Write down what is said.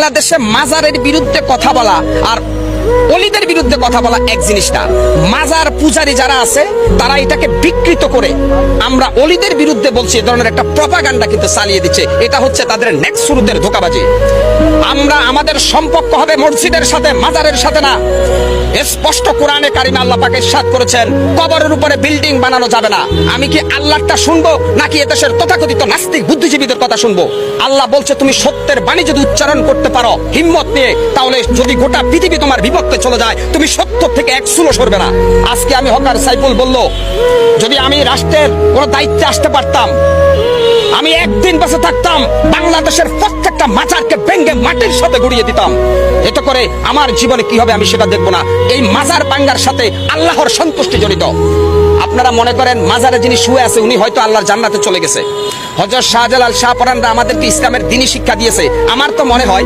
বাংলাদেশে মাজারের বিরুদ্ধে কথা বলা আর অলিদের বিরুদ্ধে কথা বলা এক জিনিস না। মাজার পূজারী যারা আছে তারা এটাকে বিকৃত করে আমরা অলিদের বিরুদ্ধে বলছি, এই ধরনের একটা প্রপাগান্ডা কিন্তু চালিয়ে দিচ্ছে। এটা হচ্ছে তাদের নেক্সট শুরুতের ধোঁকাবাজি। আমরা আমাদের সম্পর্ক হবে মসজিদের সাথে, মাজারের সাথে না। স্পষ্ট কোরআনে কারিমে আল্লাহ পাক ইরশাদ করেছেন কবরের উপরে বিল্ডিং বানানো যাবে না। আমি কি আল্লাহরটা শুনবো নাকি এদেশের তথাকথিত নাস্তিক বুদ্ধিজীবীদের কথা শুনবো? আল্লাহ বলছে তুমি সত্যের বাণী যদি উচ্চারণ করতে পারো হিম্মত নিয়ে, তাহলে যদি গোটা পৃথিবী তোমার বিপক্ষে চলে যায় তুমি সত্য থেকে এক চুলও সরবে না। আজকে আমি হকার সাইফুল বলল, যদি আমি রাষ্ট্রের কোনো দায়িত্বে আসতে পারতাম, আমি একদিন বেঁচে থাকতাম বাংলাদেশের প্রত্যেকটা মাজারকে ভেঙে মাটির সাথে গড়িয়ে দিতাম। এতে করে আমার জীবনে কি হবে আমি সেটা দেখবো না। এই মাজার ভাঙ্গার সাথে আল্লাহর সন্তুষ্টি জড়িত। আপনারা মনে করেন মাজারে যিনি শুয়ে আছে উনি হয়তো আল্লাহর জান্নাতে চলে গেছে। হযরত শাহজালাল শাহপরানরা আমাদেরকে ইসলামের দ্বীনি শিক্ষা দিয়েছে। আমার তো মনে হয়